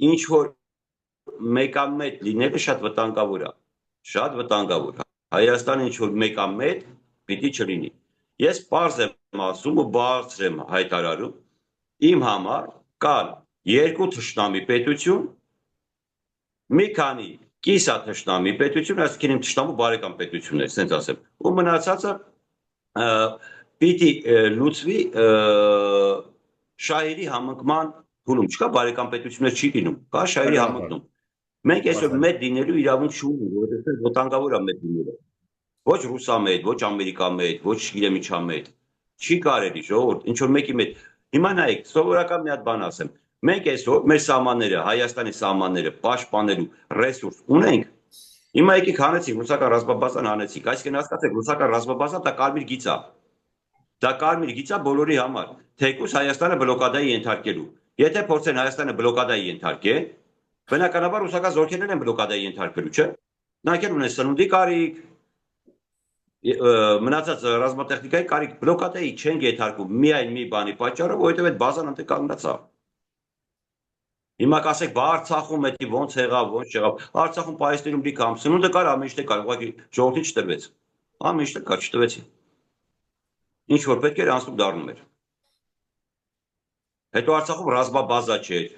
ինչ որ մեկամետ լինելը շատ վտանգավոր է։ Շատ վտանգավոր է։ Հայաստանը ինչ որ մեկամետ պիտի չլինի։ Ես պարզ եմ ասում ու բարձր եմ հայտարարում, իմ համար կան երկու թշնամի պետություն, մի քանի կիսա թշնամի պետություն, այսինքն իմ թշնամու բարեկամ պետություններ, ասենց ասեմ։ Ու մնացածը պիտի լուծվի շահերի համընկման փուլում, չկա բարեկամ պետություններ չի լինում, կա շահերի համընկնում։ Մենք այսօր մեծ լինելու իրավունք չունենք, որովհետև վտանգավոր է մեծ լինելը։ Ոչ ռուսամետ, ոչ ամերիկամետ, ոչ չգիտեմ ինչամետ։ Չի կարելի ժողովուրդ, ինչ որ մեկի մետ։ Հիմա նայեք, սովորական մի հատ բան ասեմ։ Մենք այսօր մեր սահմանները, Հայաստանի սահմանները պաշտպանելու ռեսուրս ունենք։ Հիմա եկեք հանեցիք ռուսական ռազմաբազան հանեցիք, այսինքն հասկացեք, ռուսական ռազմաբազան դա կարմիր գիծ է։ Դա կարմիր գիծ է բոլորի համար, թեկուզ Հայաստանը բլոկադայի ենթարկելու։ Եթե փորձեն Հայաստանը բլոկադայի ենթարկել, բնականաբար ռուսական զորքերն են բլոկադայի ենթարկվելու, չէ՞։ Նրանք ունեն սնունդի կարիք, մնացած ռազմատեխնիկայի կարիք, բլոկադայի չեն ենթարկվում միայն մի բանի պատճառով, որովհետև այդ բազան ընդ կանգնացավ։ Հիմա կասեք, բա Արցախում էդի ոնց եղավ, ոնց չեղավ։ Արցախում Պարիսպներում լիք ամ սնունդը կար, ամեն ինչ կար, ուղղակի ժողովրդին չտրվեց։ Ամեն ինչ կար, չտվեցին։ Ինչ որ պետք էր անցնում դառնում էր։ Հետո Արցախում ռազմաբազա չէր։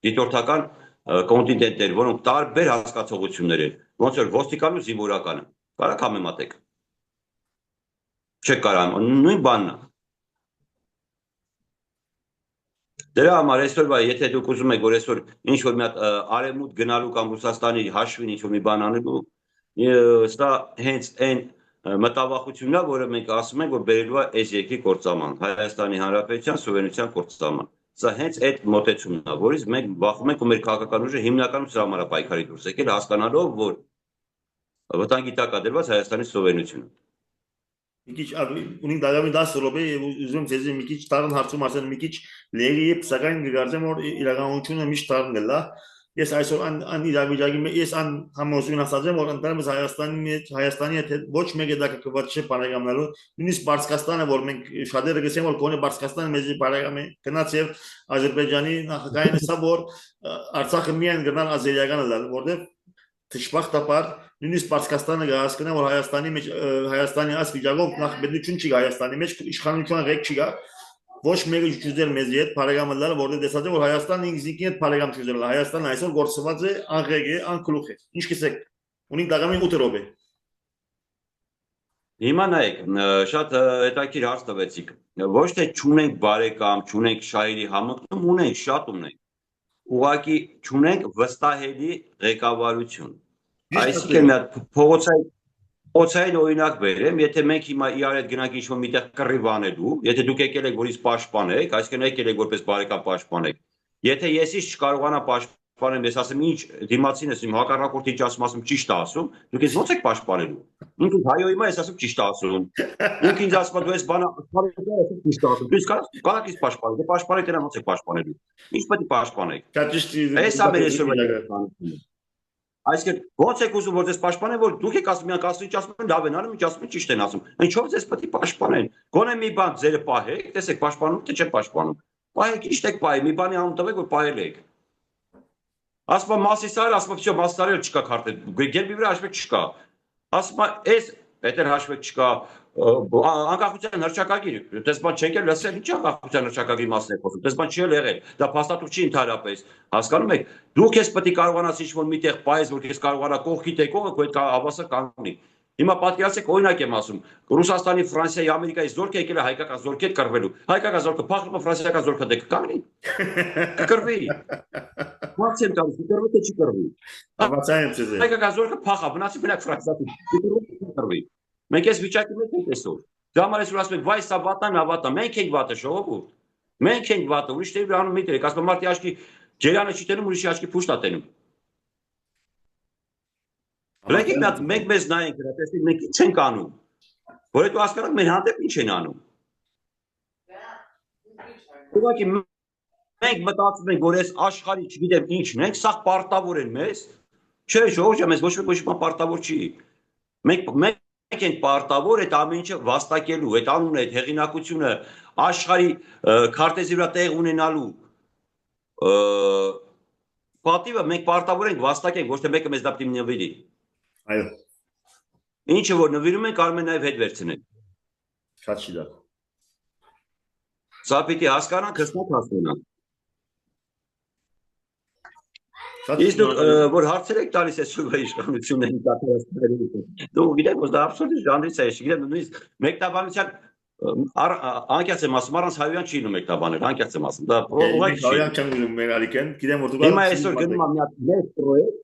Դիտորդական կոնտինենտներ, որոնք տարբեր հասկացողություններ են, ոնց որ ոստիկան ու զինվորականը։ Կարաք համեմատեք։ Չեք կարող, նույն բանն է։ Դրա համար այսօրվա եթե դուք ուզում եք որ այսօր ինչ որ մի հատ արևմուտք գնալու կամ Ռուսաստանի հաշվին ինչ որ մի բան անելու, սա հենց այն մտավախությունն է, որը մենք ասում ենք, որ բերելու է այս երկրի կործանման, Հայաստանի Հանրապետության սուվերենության կործանման։ Սա հենց այդ մոտեցումն է, որից մենք բախում ենք ու մեր քաղաքական ուժը հիմնականում սրա համար է պայքարի դուրս եկել, հասկանալով, որ վտանգի տակ է դրված Հայաստանի սուվերենությունը։ Մի քիչ ունին դակամի 10 րոպե եւ ուզում ցեզի մի քիչ տառն հարցում ասել մի քիչ լեգի եւ սակայն գարձեմ որ իրականությունը միշտ տառն է լա ես այսօր ան իրավիճակի ես ան համոզուն ասած եմ որ ընդհանրապես Հայաստանի հետ ոչ մեկը դա կկված չէ բարեկամնալու նույնիսկ Բարսկաստանը որ մենք շատերը գսեն որ կոնե Բարսկաստանը մեզի բարեկամ է գնաց եւ Ադրբեջանի նախագահին ասա որ Արցախը միայն գնալ ազերիականը լալ որտեւ Դժբախտաբար նույնիսկ Պարսկաստանը գահասկնա որ Հայաստանի այս վիճակով նախ բնություն չի Հայաստանի մեջ իշխանությունը ղեկ չի գա ոչ մեկը չուզել մեզի հետ բարեկամելը որտեղ տեսած է որ Հայաստանը ինքնին հետ բարեկամ չուզել Հայաստանը այսօր գործված է անղեկ է անկլուխ է ինչ կսեք ունի դակամին 8 րոպե։ Հիմա նայեք, շատ հետաքրքիր հարց տվեցիք։ Ոչ թե չունենք բարեկամ, չունենք շահերի համընկնում, ունենք, շատ ունենք։ Ուղղակի չունենք վստահելի ղեկավարություն։ Այսինքն մի հատ փողոցային օրինակ բերեմ, եթե մենք հիմա իրար հետ գնանք ինչ-որ միտեղ կռիվ անելու, եթե դուք եկել եք որ ինձ պաշտպանեք, այսինքն եկել եք որպես բարեկամ պաշտպանեք։ Եթե ես ինչ չկարողանամ պաշտպանել, ես ասեմ ինչ դիմացին ես իմ հակառակորդի ինչ ասում ճիշտ է ասում, դուք ինձ ո՞նց եք պաշտպանելու։ Ինքը հայո հիմա ես ասում ճիշտ է ասում։ Ինքը ինձ ասում է դու ես բանը ճիշտ է ասում։ Դու կարող ես պաշտպանել, դե պաշտպանեք դրանց ո՞նց եք պաշտպանելու։ Ինչ պետք է պաշտպանեք։ Շատ ճիշտ։ Այս է մեր այսօր Այսինքն ո՞նց եք ուզում որ ձեզ պաշտպանեն, որ դուք եք ասում միանք ասում ինչ ասում են լավ են անում, ինչ ասում են ճիշտ են ասում։ Ինչո՞վ ձեզ պետք է պաշտպանեն։ Գոնե մի բան ձերը պահեք, տեսեք պաշտպանում թե չէ պաշտպանում։ Պահեք ճիշտ եք պահի, մի բանի անուն տվեք որ պահել եք։ Ասում եմ մասիսարը, ասում եմ всё, մասիսարը չկա քարտը, գերբի վրա հաշվեք չկա։ Ասում եմ այս պետեր հաշվեք չկա, անկախության հռչակագիր, դες բան չեք լսել, ինչ անկախության հռչակագրի մասն է խոսում, դες բան չի եղել, դա փաստաթուղթ չի ընդհանրապես, հասկանում եք, դուք ես պետք է կարողանաս ինչ-որ միտեղ պայես, որ ես կարողանա կողքի տեկողը քո հետ հավասար կանգնի։ Հիմա պատկերացեք օրինակ եմ ասում, Ռուսաստանի, Ֆրանսիայի, Ամերիկայի զորքը եկել է հայկական զորքի հետ կռվելու։ Հայկական զորքը փախնում է ֆրանսիական զորքը դե կկանգնի։ Կկռվի։ Ո՞նց եմ տալիս, կռվի թե չի կռվի։ Հավատայեմ ձեզ։ Հայկական զորքը փախա, մնացի մենակ ֆրանսիացի։ Կռվի։ Մենք այս վիճակի մեջ ենք այսօր։ Դա համար այսօր ասում ենք, վայ սա վատան, հավատա, մենք ենք վատը ժողովուրդ։ Մենք ենք վատը, ուրիշների անում մի դրեք, ասում եմ մարդի աչքի ջերանը չի տենում, ուրիշի աչքի փուշտ է տենում։ Եկեք մենք մեզ նայենք, տեսնենք մենք ինչ ենք անում։ Որ հետո հասկանանք մեր հանդեպ ինչ են անում։ Ուղղակի մենք մտածում ենք, որ այս աշխարհի չգիտեմ ինչն ենք, սա պարտավոր են մեզ։ Չէ, ժողովուրդ, մեզ ոչ մի պարտավոր չի։ Մենք ենք պարտավոր այդ ամեն ինչը վաստակելու, այդ անունը, այդ հեղինակությունը աշխարհի քարտեզի վրա տեղ ունենալու պատիվը մենք պարտավոր ենք վաստակենք, ոչ թե մեկը մեզ դա պիտի նվիրի։ Այո։ Ինչը որ նվիրում են, կարող են նաև հետ վերցնել։ Շատ շիդա։ Սա պիտի հասկանանք, հստակ հասկանանք։ Իսկ դուք որ հարցեր եք տալիս այս շուկա իշխանությունների կատարածքների դու գիտեք որ դա абսոլյուտ ժանրից է, գիտեմ նույնիսկ մեկնաբանության անկեղծ եմ ասում, առանց հայոյան չի լինում մեկնաբանել, անկեղծ եմ ասում, դա ուղղակի չի։ Հայոյան չեմ լինում մեր ալիքեն, գիտեմ որ դուք հիմա այսօր գնում եմ մի հատ մեծ պրոյեկտ,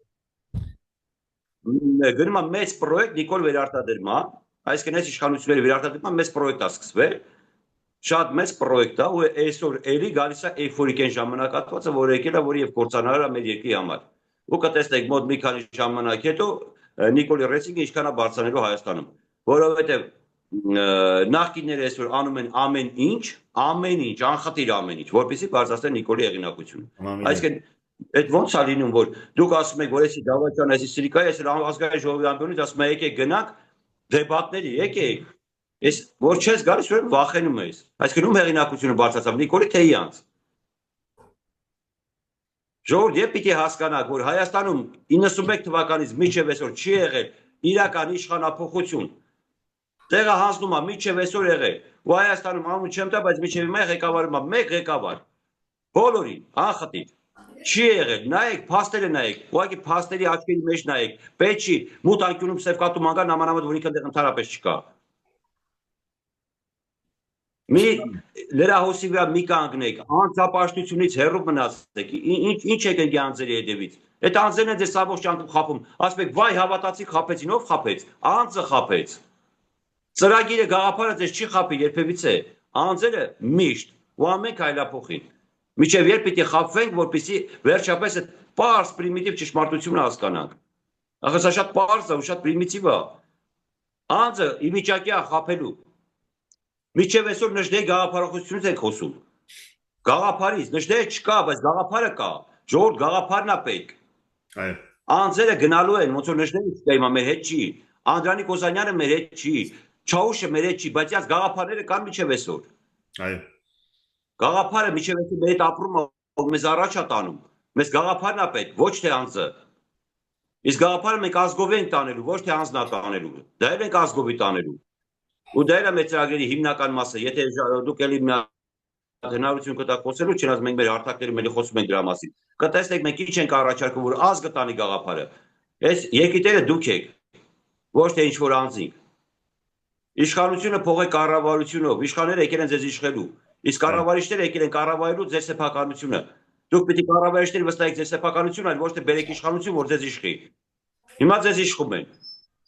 գնում եմ մեծ պրոյեկտ Նիկոլ վերարտադրման, այսինքն այս իշխանությունների վերարտադրման մեծ պրոյեկտ է սկսվել, շատ մեծ պրոյեկտ է ու այսօր էլի գալիս է էյֆորիկ ժամանակատվածը, որ եկել է, որ եւ կործանարը մեր երկրի համար։ Ու կտեսնեք մոտ մի քանի ժամանակ հետո Նիկոլի ռեյտինգը ինչքան է բարձրանալու Հայաստանում, որովհետեւ նախկինները այսօր անում են ամեն ինչ, անխտիր ամեն ինչ, որպեսզի բարձրացնեն Նիկոլի հեղինակությունը։ Այսինքն այդ ո՞նց է լինում, որ դուք ասում եք, որ էսի դավաճան, էսի սրիկա, էս ազգային ժողովի ամբիոնից ասում եք, եկեք գնանք դեբատների, եկեք։ Ես որ չես գալիս, ուրեմն վախենում ես։ Այսինքն ում հեղինակությունը բարձրացավ Նիկոլի թե իրանց։ Ժողովուրդ, երբ պիտի հասկանաք, որ Հայաստանում 91 թվականից մինչև այսօր չի եղել իրական իշխանափոխություն։ Տեղը հանձնում է մինչև այսօր եղել։ Ու Հայաստանում անուն չեմ տա, բայց մինչև հիմա ղեկավարում է մեկ ղեկավար։ Բոլորին անխտիր։ Չի եղել, նայեք, փաստերը նայեք, ուղղակի փաստերի աչքերի մեջ նայեք, պետք չի մութ անկյունում սև կատու մանգան նամանավանդ որ ինքն ընդհանրապես չկա։ Մի լրահոսի վրա մի կանգնեք, անձապաշտությունից հեռու մնացեք, ինչ եք ընկի անձերի հետևից։ Այդ անձերն են ձեզ սաղ ճանկում խափում, ասում եք, վայ հավատացիք խափեցին, ով խափեց, անձը խափեց։ Ծրագիրը գաղափարը ձեզ չի խափի երբևիցե, անձերը միշտ ու ամեն քայլափոխին։ Միջև երբ պիտի խափվենք, որպեսզի վերջապես այդ պարզ պրիմիտիվ ճշմարտությունը հասկանանք։ Ախր սա շատ պարզ է ու շատ պրիմիտիվ է։ Անձը իմիջակի է խափելու։ Միջև այսօր նժդեի գաղափարախոսությունից ենք խոսում։ Գաղափարից, նժդեը չկա, բայց գաղափարը կա։ Ժողովուրդ գաղափարն է պետք։ Այո։ Անձերը գնալու են, ոնց որ նժդեը չկա, հիմա մեր հետ չի։ Անդրանիկ Օզանյանը մեր հետ չի, Չաուշը մեր հետ չի, բայց այս գաղափարները կան միջև այսօր։ Այո։ Գաղափարը միջև այսօր մեր հետ ապրում է, մեզ առաջ է տանում։ Մեզ գաղափարն է պետք, ոչ թե անձը։ Իսկ գաղափարը մենք ազգով ենք տանելու, ոչ թե անձն է տանելու։ Դա էլ ենք ազգովի տանելու։ Ու դա էլ է մեր ծրագրերի հիմնական մասը, եթե դուք էլի հնարավորություն կտաք խոսելու, չնայած մենք մեր հարթակներում էլի խոսում ենք դրա մասին։ Կտեսնեք մենք ինչ ենք առաջարկում, որ ազգը տանի գաղափարը։ Այս երկիտերը դուք եք, ոչ թե ինչ որ անձինք։ Իշխանությունը փողե կառավարությունով, իշխանները եկել են ձեզ իշխելու, իսկ կառավարիչները եկել են կառավարելու ձեր սեփականությունը։ Դուք պիտի կառավարիչների վստահեք ձեր սեփականությունը, այլ ոչ թե բերեք իշխանություն, որ ձեզ իշխի։ Հիմա ձեզ իշխում են։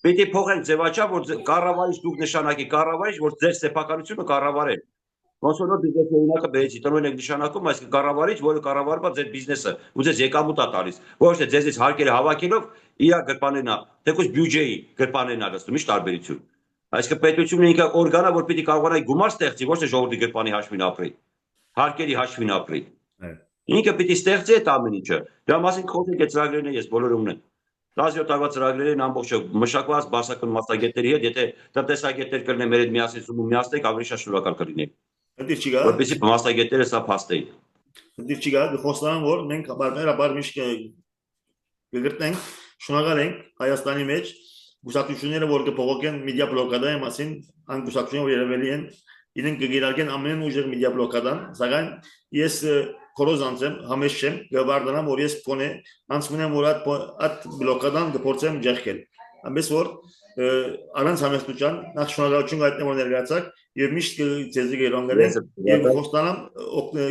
Պիտի փոխենք ձևաչափ, որ կառավարիչ դուք նշանակի կառավարիչ, որ ձեր սեփականությունը կառավարեն։ Ոնց որ բիզնես օրինակը բերեցի, տնօրեն եք նշանակում, այս կառավարիչ, որը կառավարում է ձեր բիզնեսը, ու ձեզ եկամուտ է տալիս։ Ոչ թե ձեզից հարկերը հավաքելով իր գրպանենա, թեկուզ բյուջեի գրպանենա լստում, ի՞նչ տարբերություն։ Այսինքն պետությունը ինքը օրգան է, որ պիտի կարողանա գումար ստեղծի, ոչ թե ժողովրդի գրպանի հաշվին ապրի, հարկերի հաշվին ապրի։ Ինքը պիտի ստեղծի այդ ամեն ինչը։ Դրա մասին խոսենք այդ ծրագրերն ես բոլորը ունեմ։ 17 տարվա ծրագրերին ամբողջը մշակված բարձրակարգ մասնագետների հետ, եթե տնտեսագետներ կլինեն մեր հետ միասին միասնենք, ավելի շատ շնորհակալ կլինենք։ Դիր չի գա։ Որպեսզի մասնագետները սա փաստեին։ Դիր չի գա, խոստանում որ մենք բարբերաբար միշտ կգտնենք, շնորհակալ ենք Հայաստանի մեջ գուսակցությունները, որ կփողոքեն մեդիա բլոկադայի մասին, այն գուսակցությունները, որ երևելի են, իրենք կգերարկեն ամեն ուժեղ մեդիա բլոկադան, սակայն ես քորոզանց եմ, համեստ չեմ, գվարդանամ, որ ես փոնե անցնում եմ, որ այդ բլոկադան կփորձեմ ջախկել։ Ամենից որ առանց համեստության նախ շնորհակալություն գտնեմ, որ ներկայացաք եւ միշտ ձեզ կգերոնգել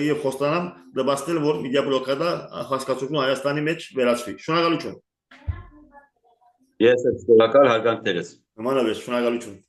եւ խոստանամ դեպաստել, որ մեդիա բլոկադա հասկացությունը Հայաստանի մեջ վերացվի։ Շնորհակալություն։ Ես եմ շնորհակալ հարգանքներս։ Նմանապես շնորհակալություն։